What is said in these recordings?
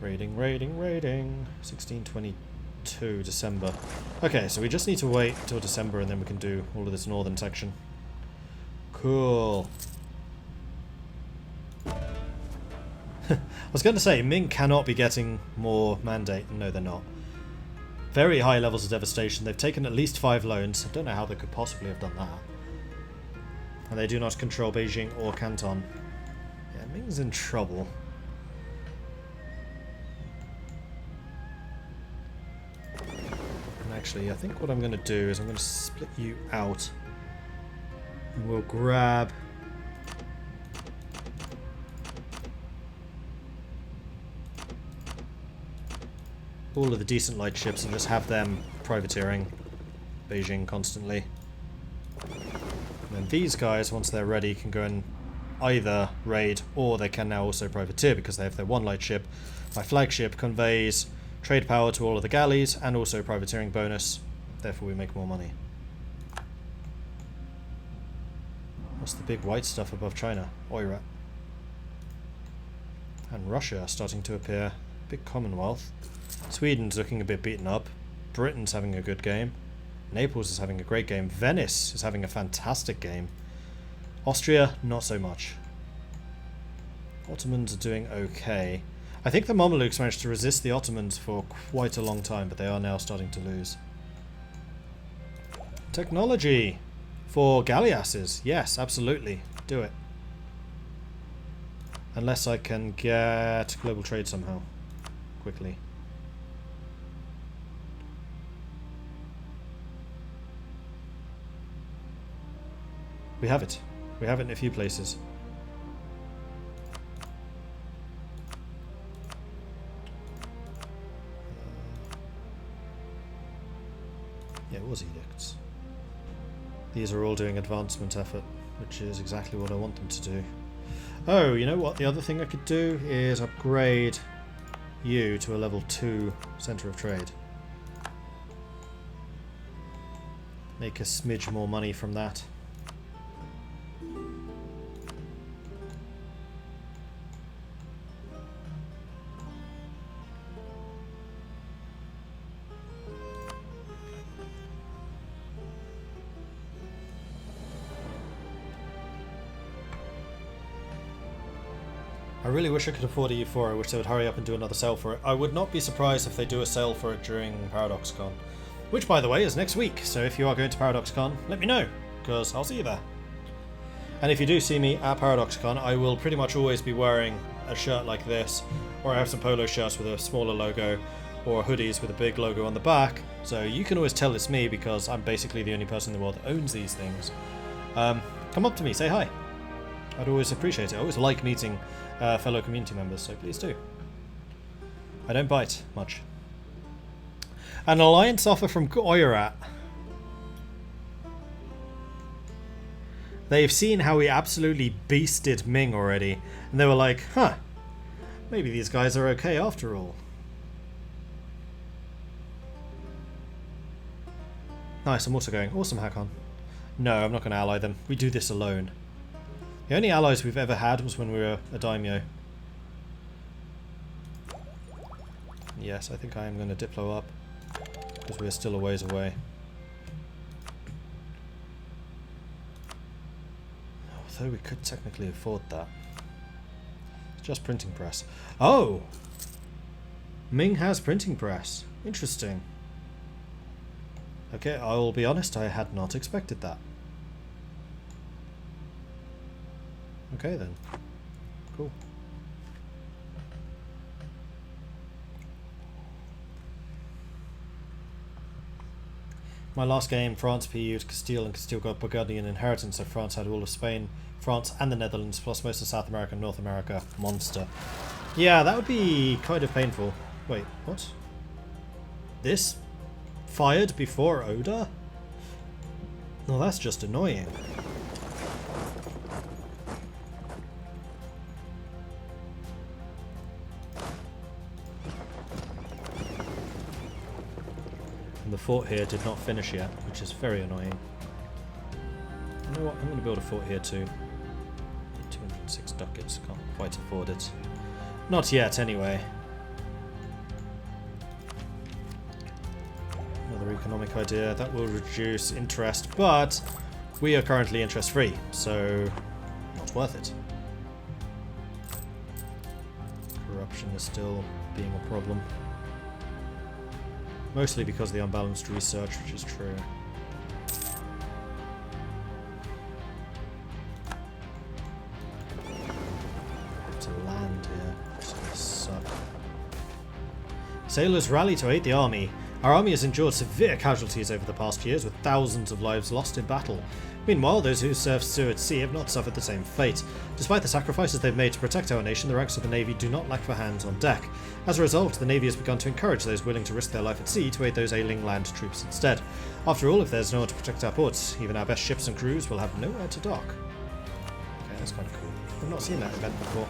Raiding, raiding, raiding. 1622 December. Okay, so we just need to wait till December and then we can do all of this northern section. Cool. I was going to say, Ming cannot be getting more mandate. No, they're not. Very high levels of devastation. They've taken at least 5 loans. I don't know how they could possibly have done that. And they do not control Beijing or Canton. Yeah, Ming's in trouble. And actually, I think what I'm going to do is I'm going to split you out. And we'll grab... all of the decent light ships and just have them privateering Beijing constantly. And then these guys, once they're ready, can go and either raid or they can now also privateer because they have their one light ship. My flagship conveys trade power to all of the galleys and also privateering bonus. Therefore we make more money. What's the big white stuff above China? Oira. And Russia starting to appear. Big Commonwealth. Sweden's looking a bit beaten up. Britain's having a good game. Naples is having a great game. Venice is having a fantastic game. Austria, not so much. Ottomans are doing okay. I think the Mamelukes managed to resist the Ottomans for quite a long time, but they are now starting to lose. Technology for galleasses. Yes, absolutely. Do it. Unless I can get global trade somehow. Quickly. We have it. We have it in a few places. Yeah, it was edicts. These are all doing advancement effort, which is exactly what I want them to do. Oh, you know what? The other thing I could do is upgrade you to a level 2 centre of trade. Make a smidge more money from that. I really wish I could afford a U4. I wish they would hurry up and do another sale for it. I would not be surprised if they do a sale for it during ParadoxCon. Which, by the way, is next week. So if you are going to ParadoxCon, let me know, because I'll see you there. And if you do see me at ParadoxCon, I will pretty much always be wearing a shirt like this, or I have some polo shirts with a smaller logo, or hoodies with a big logo on the back. So you can always tell it's me, because I'm basically the only person in the world that owns these things. Come up to me, say hi. I'd always appreciate it. I always like meeting fellow community members, so please do. I don't bite much. An alliance offer from Oirat. They've seen how we absolutely beasted Ming already, and they were like, huh, maybe these guys are okay after all. Nice, I'm also going. Awesome, Hakon. No, I'm not going to ally them. We do this alone. The only allies we've ever had was when we were a daimyo. Yes, I think I am going to Diplo up, because we're still a ways away. Although we could technically afford that. It's just printing press. Oh! Ming has printing press. Interesting. Okay, I will be honest, I had not expected that. Okay then. Cool. My last game, France PU'd Castile and Castile got Burgundian inheritance, so France had all of Spain, France and the Netherlands, plus most of South America and North America. Monster. Yeah, that would be kind of painful. Wait, what? This fired before Oda? No, that's just annoying. The fort here did not finish yet, which is very annoying. You know what? I'm going to build a fort here too. 206 ducats, can't quite afford it. Not yet, anyway. economic idea. That will reduce interest, but we are currently interest-free, so not worth it. Corruption is still being a problem. Mostly because of the unbalanced research, which is true. To land here. It's gonna suck. Sailors rally to aid the army. Our army has endured severe casualties over the past years, with thousands of lives lost in battle. Meanwhile, those who served Sue at sea have not suffered the same fate. Despite the sacrifices they've made to protect our nation, the ranks of the Navy do not lack for hands on deck. As a result, the Navy has begun to encourage those willing to risk their life at sea to aid those ailing land troops instead. After all, if there's no one to protect our ports, even our best ships and crews will have nowhere to dock. Okay, that's kind of cool. I've not seen that event before.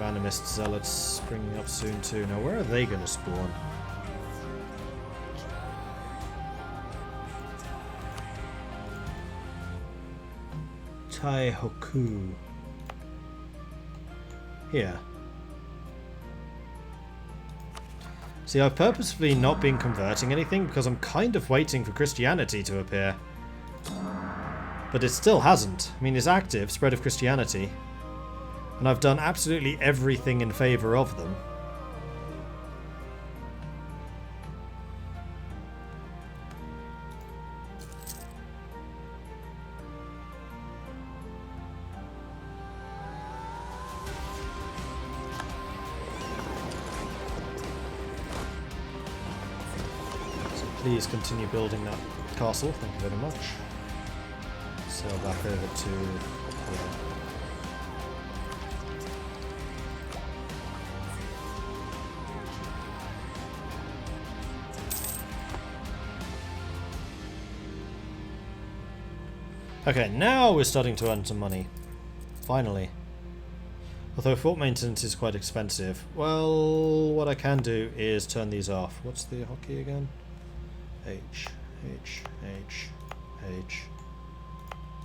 Animist zealots springing up soon too. Now where are they going to spawn? Taihoku. Here. See, I've purposefully not been converting anything because I'm kind of waiting for Christianity to appear. But it still hasn't. I mean, it's active, spread of Christianity. And I've done absolutely everything in favour of them. So please continue building that castle, thank you very much. Sail back over to... Okay, now we're starting to earn some money. Finally. Although fort maintenance is quite expensive. Well, what I can do is turn these off. What's the hotkey again? H, H, H, H,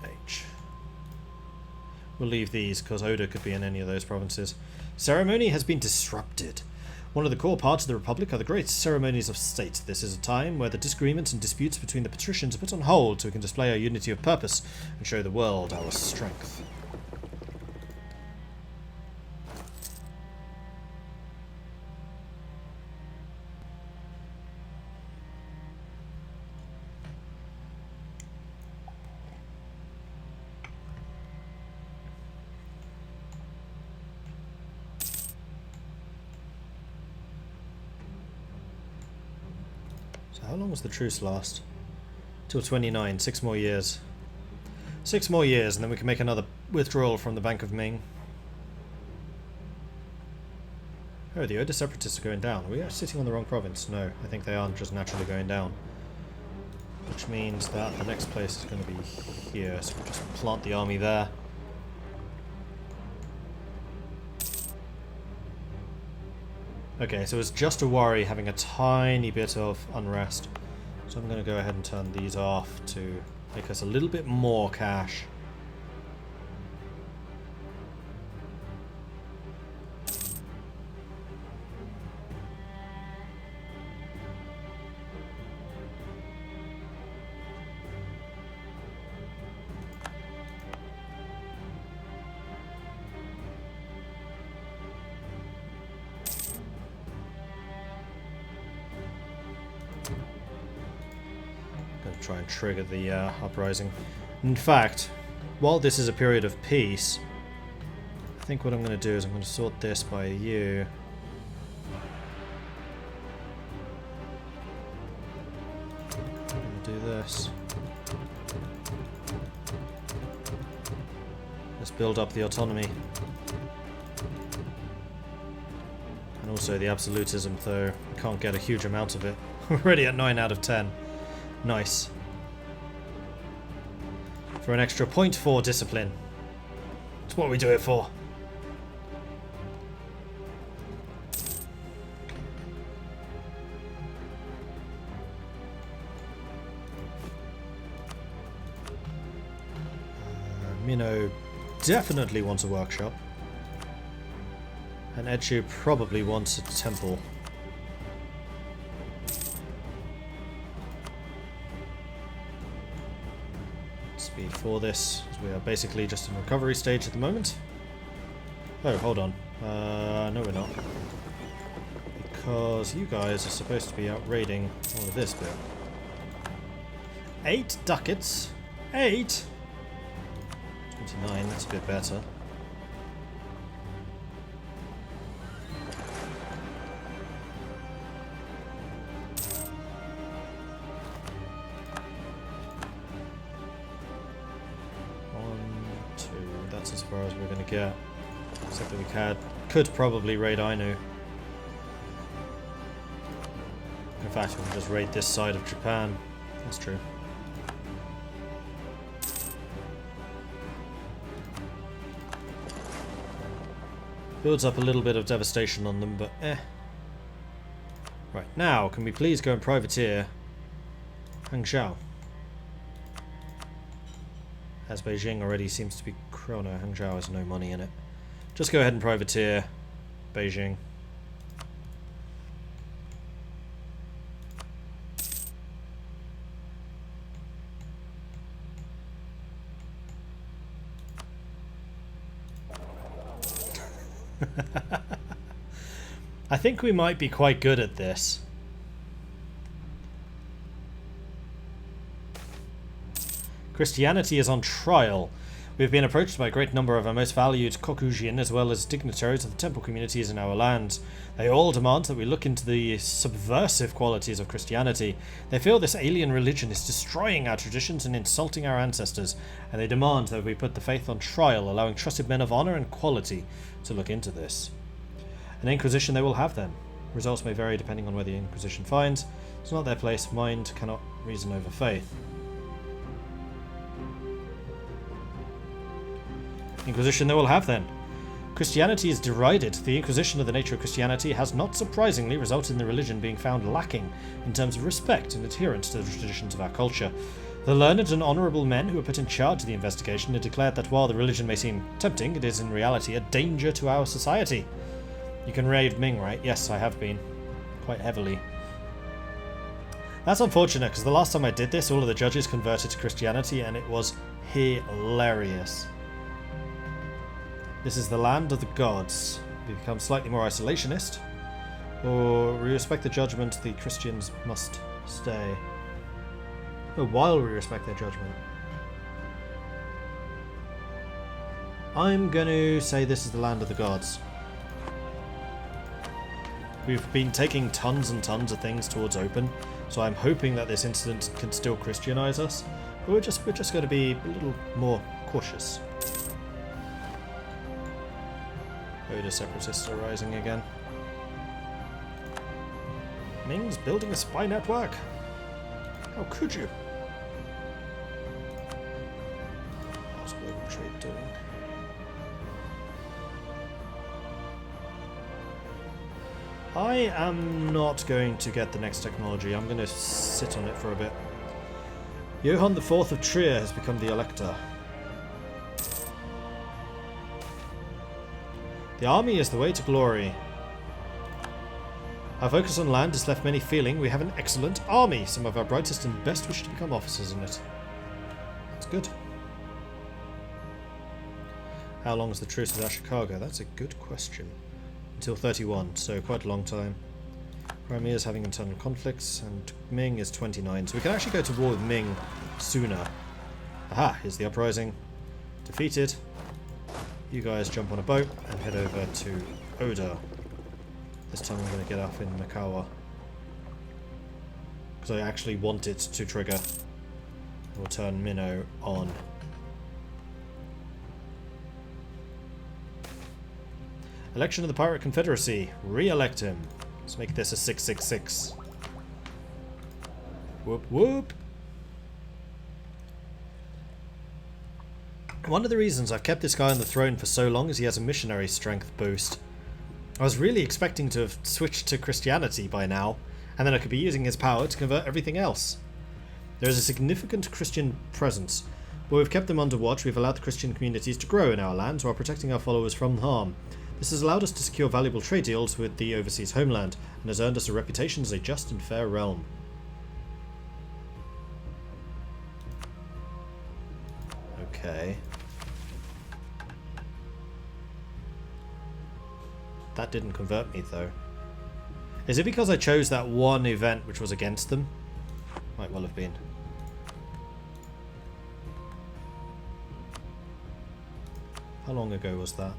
H. We'll leave these, because Oda could be in any of those provinces. Ceremony has been disrupted. One of the core parts of the Republic are the great ceremonies of state. This is a time where the disagreements and disputes between the patricians are put on hold so we can display our unity of purpose and show the world our strength. How long was the truce last? Till 29, 6 more years. 6 more years and then we can make another withdrawal from the Bank of Ming. Oh, the Oda separatists are going down. Are we sitting on the wrong province? No, I think they aren't just naturally going down. Which means that the next place is going to be here, so we'll just plant the army there. Okay, so it's just a worry having a tiny bit of unrest. So I'm going to go ahead and turn these off to make us a little bit more cash. Try and trigger the uprising. In fact, while this is a period of peace, I think what I'm going to do is I'm going to sort this by you. I'm going to do this. Let's build up the autonomy. And also the absolutism, though we can't get a huge amount of it. We're already at 9 out of 10. Nice. For an extra 0.4 discipline. That's what we do it for. Mino definitely wants a workshop. And Edshu probably wants a temple. Speed for this, as we are basically just in recovery stage at the moment. Oh, hold on. No we're not. Because you guys are supposed to be out raiding all of this bit. 8 ducats? 8? 29, that's a bit better. That's as far as we're going to get. Except that we could probably raid Ainu. In fact, we can just raid this side of Japan. That's true. Builds up a little bit of devastation on them, but eh. Right, now, can we please go and privateer Hangzhou? As Beijing already seems to be... Oh no, Hangzhou has no money in it. Just go ahead and privateer Beijing. I think we might be quite good at this. Christianity is on trial. We have been approached by a great number of our most valued Kokujin as well as dignitaries of the temple communities in our lands. They all demand that we look into the subversive qualities of Christianity. They feel this alien religion is destroying our traditions and insulting our ancestors, and they demand that we put the faith on trial, allowing trusted men of honor and quality to look into this. An inquisition they will have then. Results may vary depending on where the inquisition finds. It's not their place. Mind cannot reason over faith. Inquisition they will have then. Christianity is derided. The inquisition of the nature of Christianity has not surprisingly resulted in the religion being found lacking in terms of respect and adherence to the traditions of our culture. The learned and honourable men who were put in charge of the investigation have declared that while the religion may seem tempting, it is in reality a danger to our society. You can raid Ming, right? Yes, I have been. Quite heavily. That's unfortunate, because the last time I did this, all of the judges converted to Christianity, and it was hilarious. This is the land of the gods. We become slightly more isolationist. Or we respect the judgment, the Christians must stay. Oh, while we respect their judgment. I'm going to say this is the land of the gods. We've been taking tons and tons of things towards open, so I'm hoping that this incident can still Christianize us. But we're just going to be a little more cautious. Oda separatists are rising again. Ming's building a spy network. How could you? How's global trade doing? I am not going to get the next technology. I'm going to sit on it for a bit. Johann IV of Trier has become the Elector. The army is the way to glory. Our focus on land has left many feeling we have an excellent army. Some of our brightest and best wish to become officers in it. That's good. How long is the truce with Ashikaga? That's a good question. Until 31, so quite a long time. Crimea is having internal conflicts, and Ming is 29, so we can actually go to war with Ming sooner. Aha, here's the uprising. Defeated. You guys jump on a boat and head over to Oda. This time I'm going to get up in Makawa. Because I actually want it to trigger. We'll turn Minnow on. Election of the Pirate Confederacy. Re-elect him. Let's make this a 666. Whoop whoop. One of the reasons I've kept this guy on the throne for so long is he has a missionary strength boost. I was really expecting to have switched to Christianity by now, and then I could be using his power to convert everything else. There is a significant Christian presence While we've kept them under watch, we've allowed the Christian communities to grow in our lands while protecting our followers from harm. This has allowed us to secure valuable trade deals with the overseas homeland, and has earned us a reputation as a just and fair realm. Okay. That didn't convert me, though. Is it because I chose that one event which was against them? Might well have been. How long ago was that?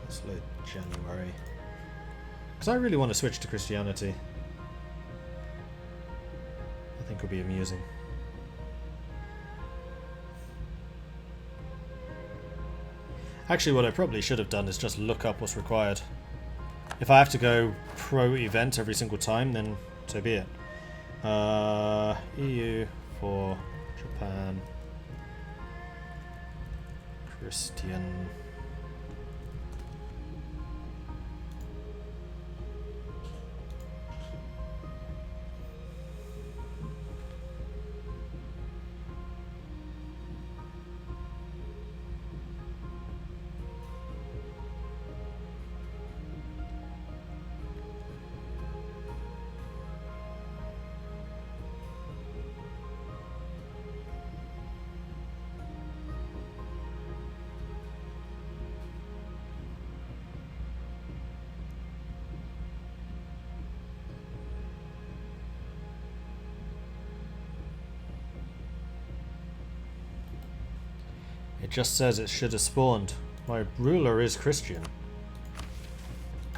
Let's load January. Because I really want to switch to Christianity. I think it'll be amusing. Actually, what I probably should have done is just look up what's required. If I have to go pro-event every single time, then so be it. EU for Japan. Christian. It just says it should have spawned. My ruler is Christian.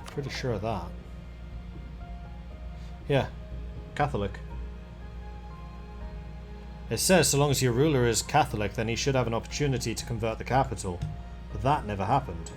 Pretty sure of that. Yeah, Catholic. It says so long as your ruler is Catholic, then he should have an opportunity to convert the capital. But that never happened.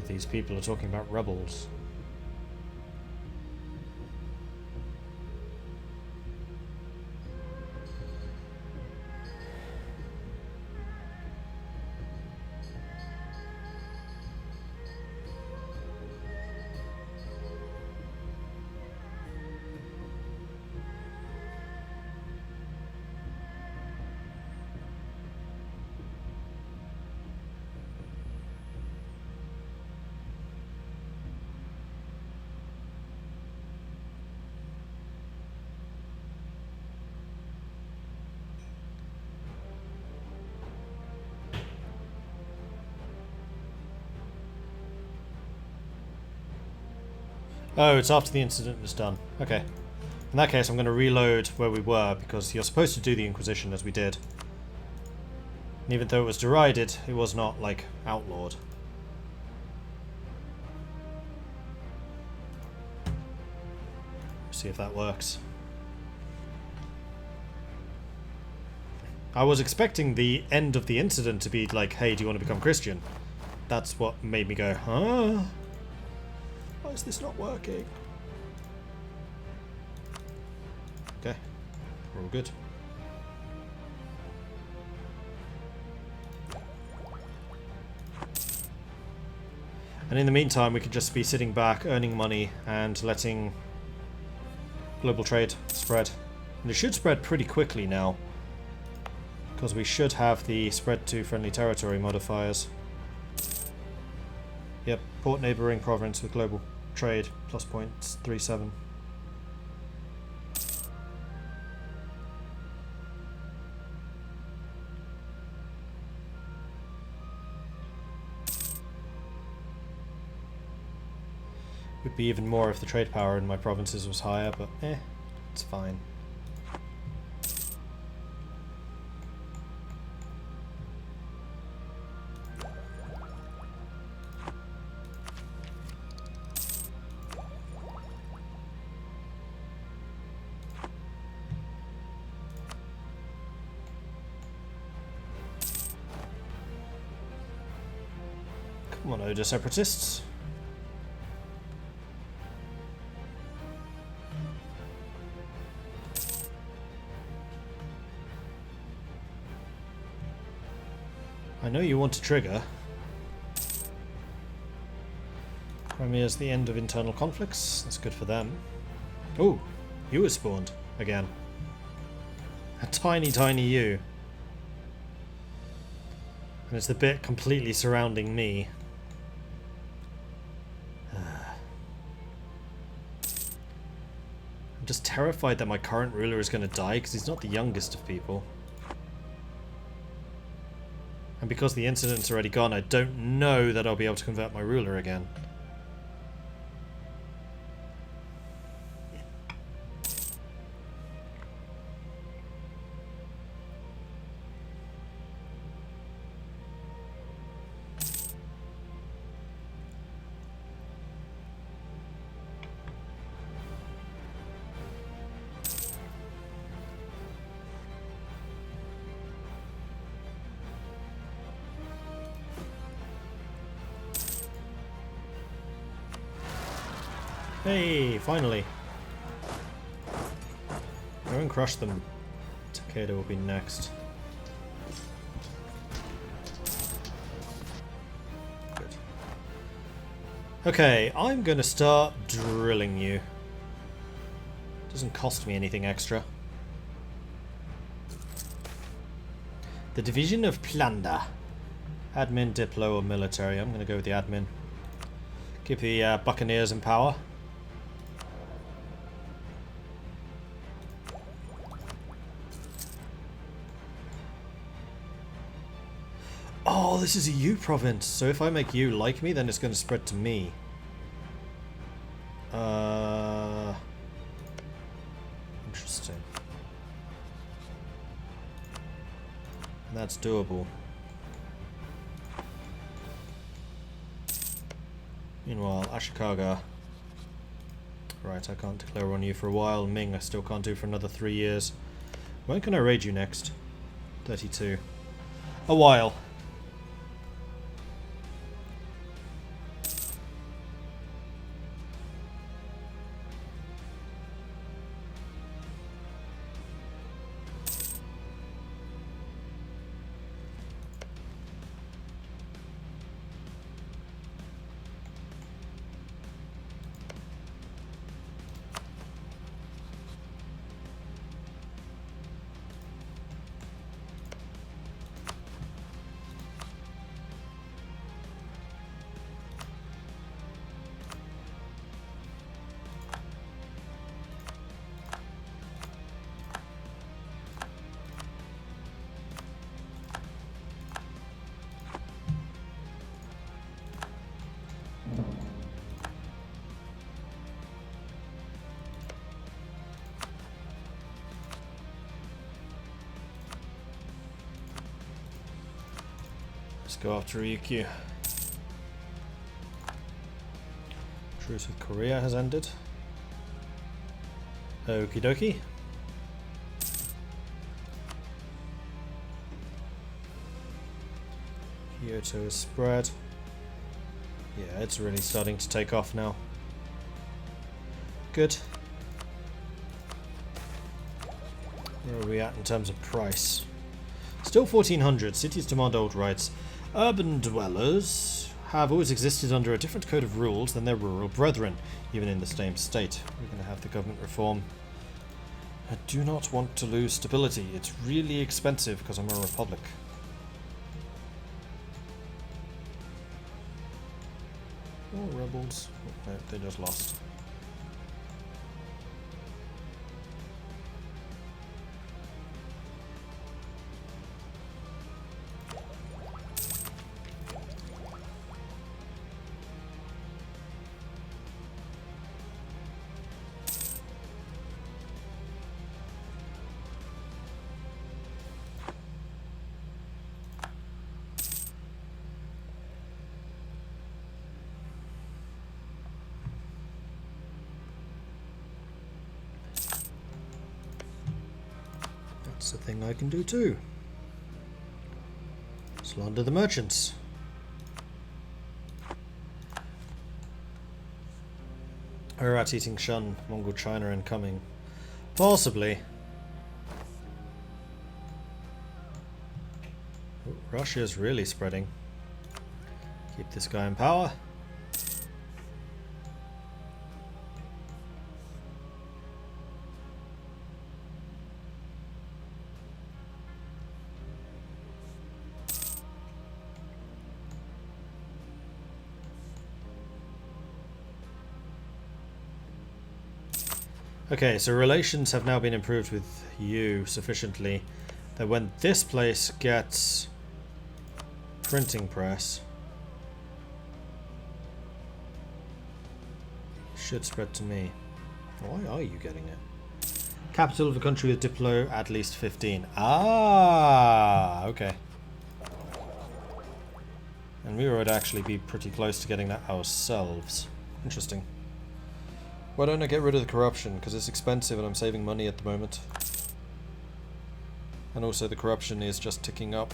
These people are talking about rebels. Oh, it's after the incident is done. Okay. In that case, I'm going to reload where we were, because you're supposed to do the Inquisition as we did. And even though it was derided, it was not, like, outlawed. See if that works. I was expecting the end of the incident to be like, hey, do you want to become Christian? That's what made me go, huh? Why is this not working? Okay, we're all good. And in the meantime, we could just be sitting back, earning money, and letting global trade spread. And it should spread pretty quickly now, because we should have the spread to friendly territory modifiers. Yep, port neighbouring province with global trade, plus 0.37. Would be even more if the trade power in my provinces was higher, but it's fine. Come on, Oda separatists. I know you want to trigger. Crimea's the end of internal conflicts. That's good for them. Oh, you were spawned again. A tiny, tiny you. And it's the bit completely surrounding me. I'm just terrified that my current ruler is going to die because he's not the youngest of people. And because the incident's already gone, I don't know that I'll be able to convert my ruler again. Hey, finally. Go and crush them. Takeda will be next. Good. Okay, I'm gonna start drilling you. Doesn't cost me anything extra. The Division of Plunder. Admin, Diplo, or military. I'm gonna go with the admin. Keep the Buccaneers in power. Oh, this is a U province, so if I make you like me, then it's going to spread to me. Interesting. That's doable. Meanwhile, Ashikaga. Right, I can't declare on you for a while. Ming, I still can't do for another 3 years. When can I raid you next? 32. A while. Let's go after Ryukyu. Truce with Korea has ended. Okie dokie. Kyoto is spread. Yeah, it's really starting to take off now. Good. Where are we at in terms of price? Still 1400. Cities demand old rights. Urban dwellers have always existed under a different code of rules than their rural brethren, even in the same state. We're going to have the government reform. I do not want to lose stability. It's really expensive because I'm a republic. Oh, rebels. Oh, no, they just lost. That's a thing I can do too. Slander the merchants. Herat eating Shun, Mongol China incoming. Possibly. Oh, Russia's really spreading. Keep this guy in power. Okay, so relations have now been improved with you sufficiently that when this place gets printing press, it should spread to me. Why are you getting it? Capital of a country with Diplo at least 15. Ah, okay. And we would actually be pretty close to getting that ourselves. Interesting. Why don't I get rid of the corruption? Because it's expensive and I'm saving money at the moment. And also the corruption is just ticking up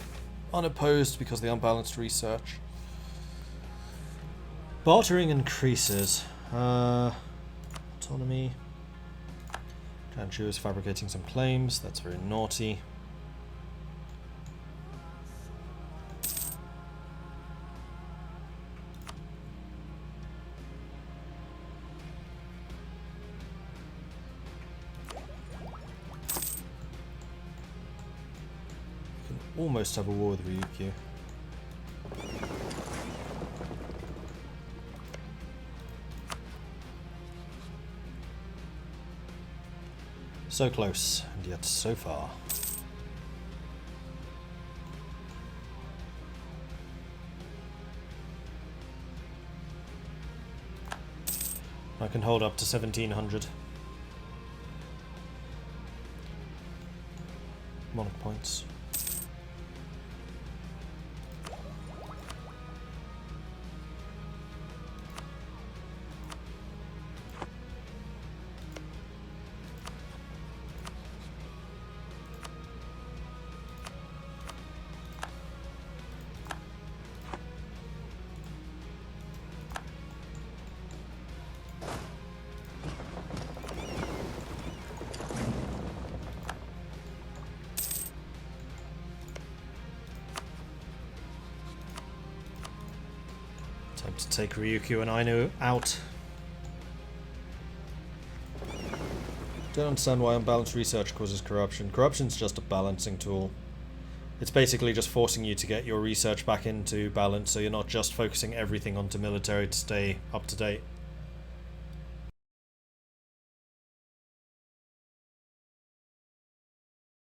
unopposed because of the unbalanced research. Bartering increases. Autonomy. Manchu is fabricating some claims. That's very naughty. Almost have a war with Ryukyu. So close, and yet so far. I can hold up to 1700. Monarch points. Time to take Ryukyu and Ainu out. Don't understand why unbalanced research causes corruption. Corruption's just a balancing tool. It's basically just forcing you to get your research back into balance so you're not just focusing everything onto military to stay up to date.